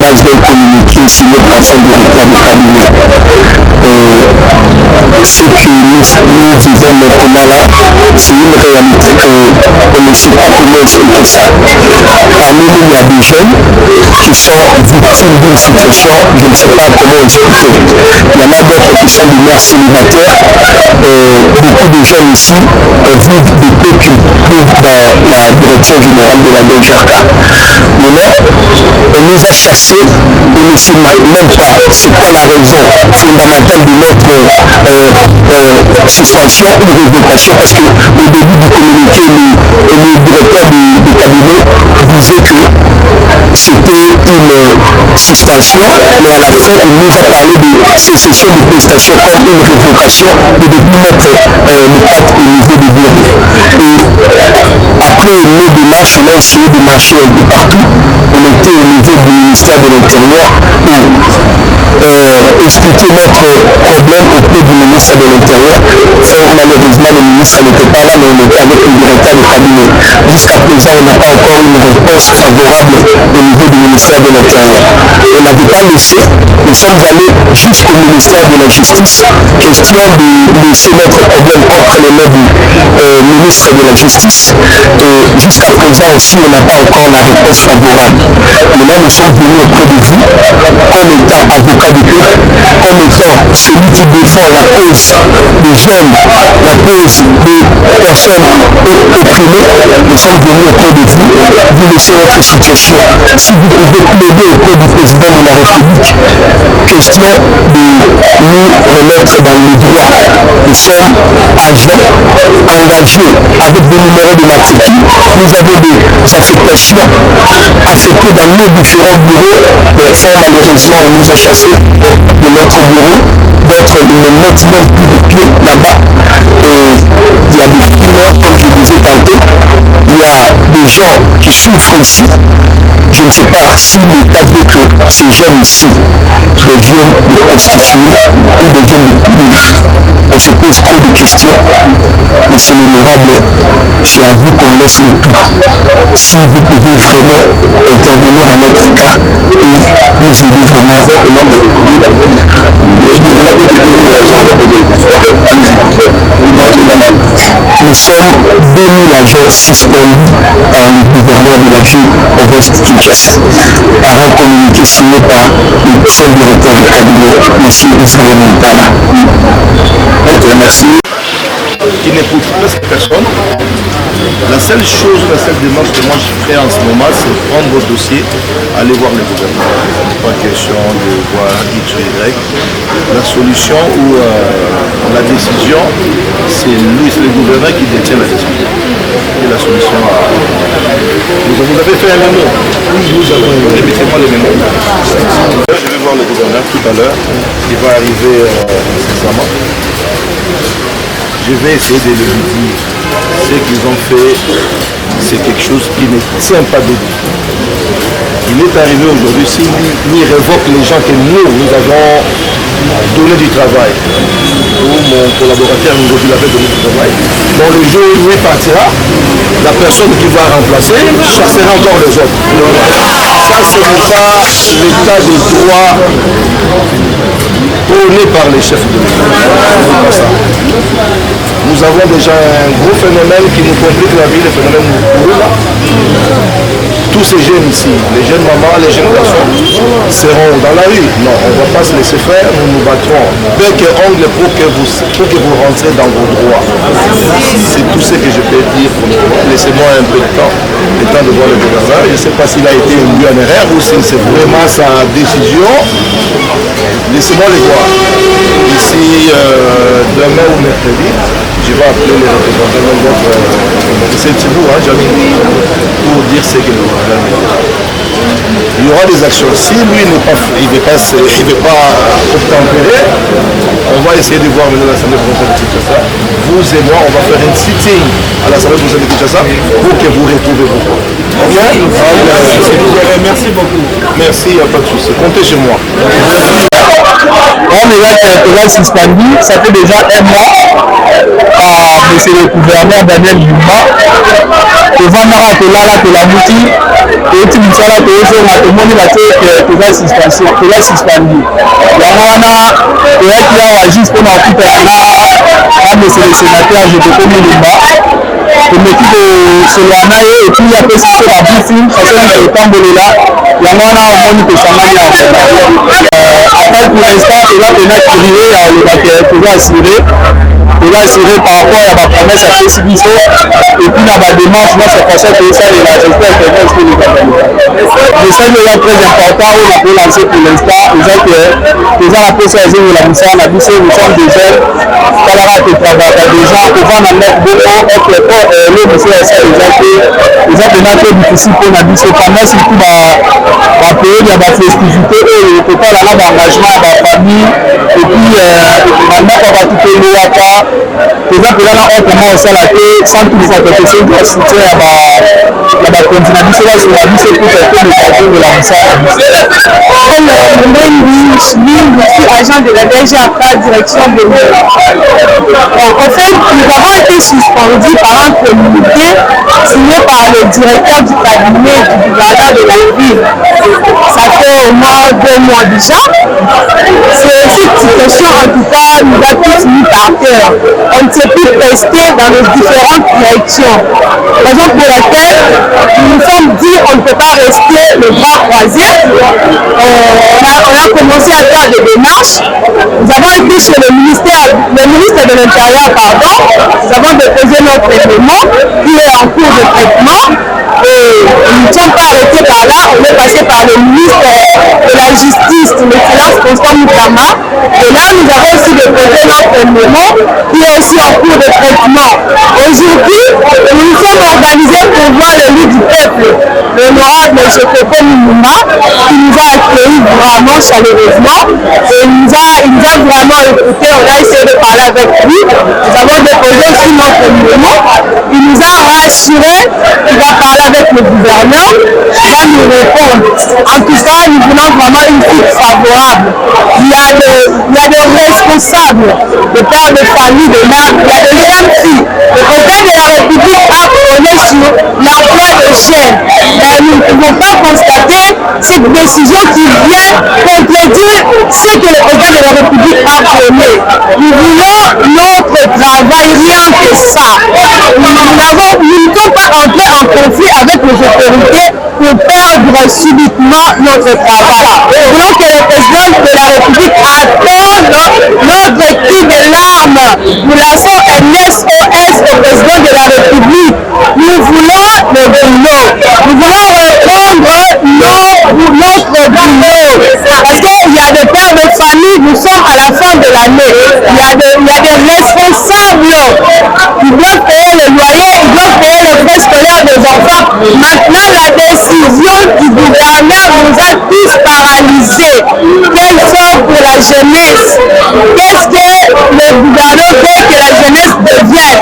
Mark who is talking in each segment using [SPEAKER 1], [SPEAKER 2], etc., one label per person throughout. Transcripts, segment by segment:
[SPEAKER 1] base d'un communiqué signé par son directeur de cabinet. Ce que nous vivons maintenant là, c'est une réalité qu'on ne sait pas comment expliquer ça. Parmi nous, il y a des jeunes qui sont victimes d'une situation, je ne sais pas comment expliquer. Il y en a d'autres qui sont des mères célibataires. Beaucoup de jeunes ici vivent des pécules dans la direction générale de la DGRK. Maintenant, on nous a chassés, on ne sait même pas c'est quoi la raison fondamentale de notre suspension ou révocation, parce qu'au début du communiqué, le directeur du cabinet disait que c'était une suspension, mais à la fin, on nous a parlé de sécession de prestation comme une révocation et de mettre le pape au niveau du bureau. Et après nos démarches, on a essayé de marcher un peu partout. On était au niveau du ministère de l'Intérieur pour expliquer notre problème auprès du ministre de l'Intérieur. Malheureusement, le ministre n'était pas là, mais on était avec le directeur de cabinet. Jusqu'à présent, on n'a pas encore une réponse favorable au niveau du ministère de l'Intérieur. On n'avait pas laissé, nous sommes allés jusqu'au ministère de la Justice, question de laisser notre problème entre les mains du ministre de la Justice. Et jusqu'à présent aussi, on n'a pas encore la réponse favorable. Maintenant, nous sommes venus auprès de vous, comme étant avocat du peuple, comme étant celui qui défend la cause des jeunes, la cause des personnes opprimées. Nous sommes venus auprès de vous, vous laissez votre situation. Si vous pouvez plaider auprès du président de la République, question de nous remettre dans le droit. Nous sommes agents engagés avec des numéros de matricule. Nous avons des affectations affectées dans nos différents bureaux. Mais fort malheureusement, on nous a chassés de notre bureau. D'autres ne mettent même plus de pied là-bas. Et il y a des fumeurs, comme je vous ai tantôt. Il y a des gens qui souffrent ici. Je ne sais pas si l'État veut que ces jeunes ici deviennent des prostituées ou deviennent des publics. On se pose trop de questions. Monsieur l'honorable, c'est à vous qu'on laisse le tout. Si vous pouvez vraiment intervenir à notre cas et nous aider vraiment nous sommes 2000 agents suspendus par le gouverneur de la ville au West Kinshasa, par un communiqué signé par le seul directeur du cabinet, M. Israël Montana.
[SPEAKER 2] Merci. Qui n'écoute presque personne. La seule chose, la seule démarche que moi je fais en ce moment, c'est prendre vos dossiers, aller voir le gouvernement. Pas question de voir X ou Y. La solution ou la décision, c'est lui, c'est le gouverneur qui détient la décision. Et la solution, vous avez fait un mémo. Oui, nous avons un mémo. Répétez-moi le mémo. Je vais voir le gouverneur tout à l'heure. Il va arriver incessamment. Je vais essayer de lui dire ce qu'ils ont fait, c'est quelque chose qui ne tient pas debout. Il est arrivé aujourd'hui, s'il lui révoque les gens que nous avons donné du travail, ou mon collaborateur nous avait donné du travail, dans le jour où il partira, la personne qui va remplacer chassera encore les autres. Ça, ce n'est pas l'état de droit prôné par les chefs de l'État. Nous avons déjà un gros phénomène qui nous complique la vie, le phénomène Moukoula. Tous ces jeunes ici, les jeunes mamans, les jeunes garçons, seront dans la rue. Non, on ne va pas se laisser faire, nous nous battrons bec et ongle pour que vous rentrez dans vos droits. C'est tout ce que je peux dire pour le moment. Laissez-moi un peu de temps, le temps de voir le gouverneur. Je ne sais pas s'il a été induit en erreur ou si c'est vraiment sa décision. Laissez-moi les voir. Ici, demain ou mercredi, je vais appeler les représentants de votre... C'est vous, hein, Jamie, pour dire ce que nous avons. Il y aura des actions. Si lui ne veut pas obtempérer, on va essayer de voir maintenant l'Assemblée provinciale de Kinshasa. Vous et moi, on va faire une sitting à l'Assemblée provinciale de Kinshasa pour que vous retrouvez vos points. Ok? Merci beaucoup. Merci, il n'y a pas de souci. Comptez chez moi.
[SPEAKER 1] On est là suspendu, ça fait déjà un mois par monsieur le gouverneur Daniel Yuma tovandaka tolala tolamuki toyeti misala tozonga tomoni batie toza suspendi yango wana toyaki awa juste mpona okutana na monsieur le sénateur Jebeko Mulumba tomeki kosolola na ye epuis apesi so babufi fasoni totambolela yango wana omoni tosangani ya après pour l'instant toza pena curie ya olobaki toza assuré par rapport à la promesse apesi biso epuis na bademarche nyonso façon toesalela j'espère que est-ce que message eza très important oyo nakolance pour l'instant eza ke toza na poso ya zongela misala na biso nous sommes des jeunes talaka totravaka déjà kovanda nek boko le mosala esala eza pena te difficile mpona biso pendant surtout bapériode ya bafestivité oyo totala na baengagement ya bafamille epuis bandako bato tolowaka toza pena na autrement osala te sans toutefois topesa ya soutien ya bakontina biso basola biso peut-être de la mosala na biso.
[SPEAKER 3] Je suis agent de la DGAK, direction de l'eau. En fait, nous avons été suspendus par un communiqué signé par le directeur du cabinet du gouverneur de la ville. Ça fait au moins 2 mois déjà. Cette situation, en tout cas, nous a tous mis par terre. On ne s'est plus testé dans les différentes directions. Raison pour laquelle nous nous sommes dit qu'on ne peut pas rester les bras croisés. On a commencé à faire des démarches. Nous avons été chez le ministre de l'Intérieur, nous avons déposé notre élément qui est en cours de traitement. Et nous ne sommes pas arrêtés par là, on est passé par le ministre de la Justice, l'excellence Constant Moukama. Et là, nous avons aussi déposé notre élément qui est aussi en cours de traitement. Aujourd'hui, nous nous sommes organisés pour voir l'élu du peuple, l'honorable M. Jebeko Mulumba, qui nous a accueillis vraiment chaleureusement. Et il nous a vraiment écoutés, on a essayé de parler avec lui. Nous avons déposé aussi notre élément. Il nous a rassuré qu'il va parler avec le gouverneur, il va nous répondre. En tout cas, nous voulons vraiment une suite favorable. Il y a des responsables, des pères de famille, des mères, il y a des jeunes filles. Le président de la République a prôné sur l'emploi des jeunes. Mais nous ne pouvons pas constater cette décision qui vient contredire ce que le président de la République a prôné. Nous voulons notre travail, rien que ça. Nous ne sommes pas entrés en conflit avec les autorités pour perdre subitement notre travail. Nous voulons que le président de la République attende notre cri de larmes. Nous lançons un SOS au président de la République. Nous voulons le boulot. Nous voulons reprendre notre boulot. Parce qu'il y a des pères de famille, nous sommes à la fin de l'année. Il y a des responsables qui doivent payer le loyer, ils doivent payer les frais scolaires des enfants. Maintenant, la décision du gouverneur nous a tous paralysés. Quel sort pour la jeunesse? Qu'est-ce que le gouverneur veut que la jeunesse devienne?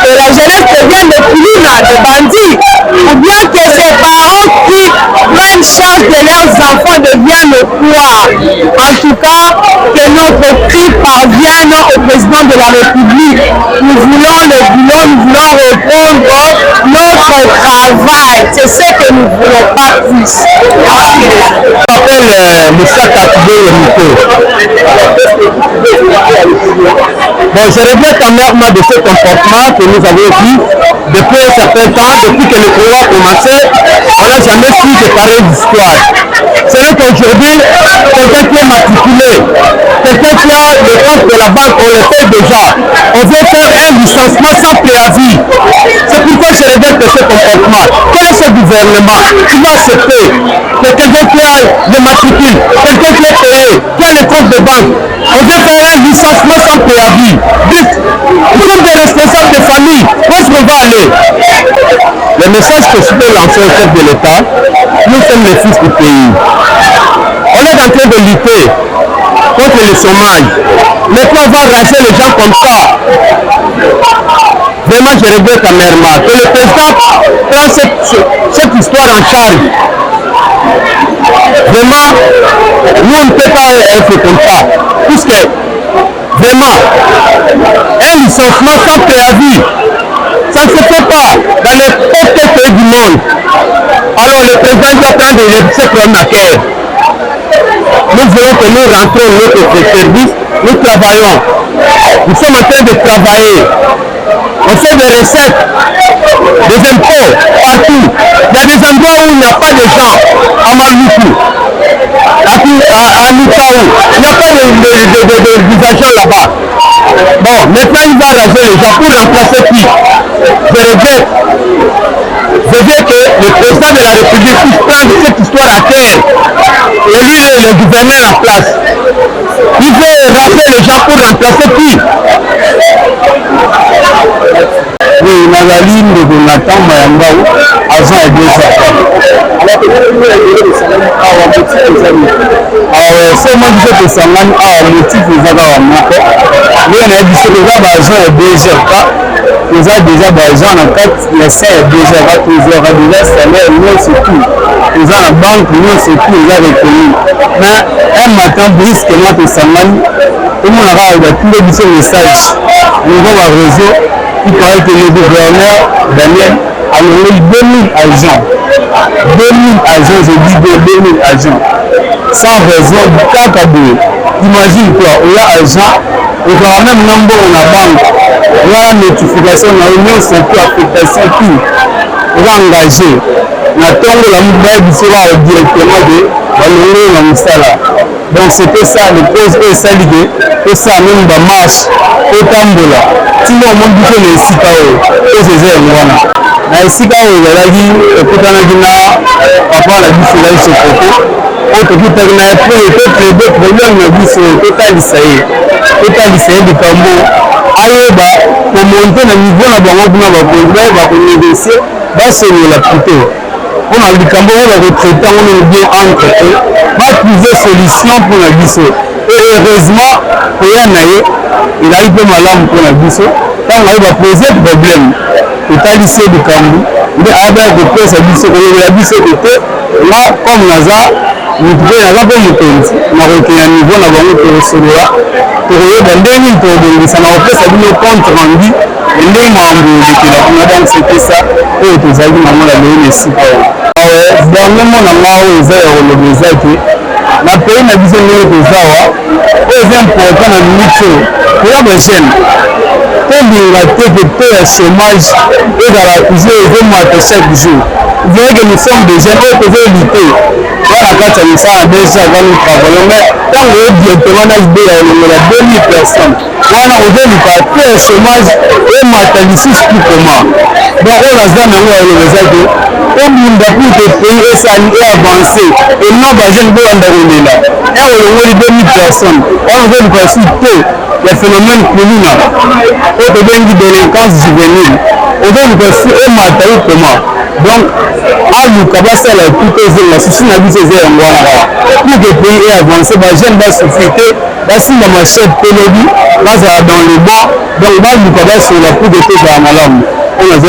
[SPEAKER 3] Que la jeunesse devienne des criminels, des bandits, ou bien que ses parents qui prennent charge de leurs enfants deviennent quoi? En tout cas, que notre cri parvienne au président de la République. Nous voulons le boulot, nous voulons reprendre notre travail. C'est ce que nous ne voulons pas plus.
[SPEAKER 1] Je m'appelle Moussa Katibé Miko. Bon, je regrette amèrement de ce comportement que nous avons vu depuis un certain temps, depuis que le courant a commencé. On n'a jamais su de pareille histoire. C'est vrai qu'aujourd'hui, quelqu'un qui est matriculé, quelqu'un qui a le compte de la banque, on le fait déjà. On veut faire un licenciement sans préavis. C'est pourquoi je regrette ce comportement. Quel est ce gouvernement qui va accepter que quelqu'un qui a le matricule, quelqu'un qui est payé, qui a le compte de banque, on veut faire un licenciement sans préavis. Dites, nous sommes des responsables de famille. Où est-ce qu'on va aller? Le message que je peux lancer au chef de l'État, nous sommes les fils du pays. On est en train de lutter contre le chômage. Maintenant, on va raser les gens comme ça. Vraiment, je regrette amèrement que le président prend cette histoire en charge. Vraiment, nous on ne peut pas être comme ça. Puisque, vraiment, un licenciement sans préavis, ça ne se fait pas dans les autres monde. Alors le président doit prendre ce problème à cœur. Nous voulons que nous rentrons dans notre service, nous travaillons. Nous sommes en train de travailler. On fait des recettes, des impôts partout. Il y a des endroits où il n'y a pas de gens à Maluku, à Nukaou. Il n'y a pas des agents là-bas. Bon, maintenant il va raser les gens pour remplacer qui? Je regrette. Je veux que le président de la République puisse prendre cette histoire à terre. Et lui, le gouverneur en place. Il veut rappeler les gens pour remplacer qui? Oui, Magali Ndonatan Mayambao, agent et deux c'est moi qui fais ça, motif les agents. Mais on a dit que les agents et deux heures. Nous avons déjà des gens en fait, les 5 et 2 heures, nous avons déjà salaire, nous c'est tout. Nous avons la banque, nous c'est tout, nous avons reconnu. Mais un matin, brusquement, tout ça, tout le monde a tous les messages. Nous avons un réseau qui paraît que le gouverneur Daniel a nommé 2000 agents. 2000 agents, je dis 2000 agents. Sans raison, Kakabou. Imagine quoi, il y a agent, il y a même nombre dans la banque. Il y a une notification, il y a une affectation qui est engagée. La tombe la mobile sera directement de la Moussala. Donc c'était ça, le cause est saligué, et ça même la marche, au tambola. Tout le monde dit que les Sikao, et c'est ça, voilà. Les Sikao, il y a dit, écoute, on a dit, papa, la vie, c'est là, il se fait. Autre qui permet de problème de vie sur le total du Cambo. Ayoba, pour monter le niveau de la banque, on va négocier, va se la plutôt. On a le Cambo, on va retraiter, on est bien entre eux, va trouver solution pour la vie. Et heureusement, pour y en aller, il a eu peu malade pour la vie. Quand on va poser problème, total du Cambo, il a bien de faire sa vie, la vie c'est là, comme Nazar. Nous pouvons avoir comme mutonzi, nous avons un niveau na bango pour recevoir. Pour eux, dans 2000 pour donner ça, nous avons fait ça d'une compte rendu. Et les membres de la donc c'était ça. Et tous les gens la donné ici. Dans le monde en Mao, ils ont le besoin que la pays n'a besoin de nous avoir. C'est important dans le métier. Pour la prochaine. Comme il a été de paix au chômage et dans la cuisine, ils vont mater chaque jour. Vous voyez que nous sommes des jeunes qui peuvent lutter. Voilà, quand on s'en déjà dans le travail, mais quand on est directement dans l'idée, on a 2000 personnes. Voilà, on veut lutter au chômage et mater ici comment. Donc, on a jamais eu le résultat. Comme il a pu que pays est avancé, et non, les jeunes vont en donner là. Et on a 2000 personnes. On veut nous consulter les phénomènes criminels. On peut bien dire délinquance juvénile. On veut nous consulter et mater comment. Donc, à l'Ukabasa, la toute la souci n'a vu ses airs en Guanara. Pour que le pays ait avancé, les jeunes vont souffrir, si la machette pélobi, là ça va dans le bas, donc l'Ukabasa, la plus de tout à Malam. On a un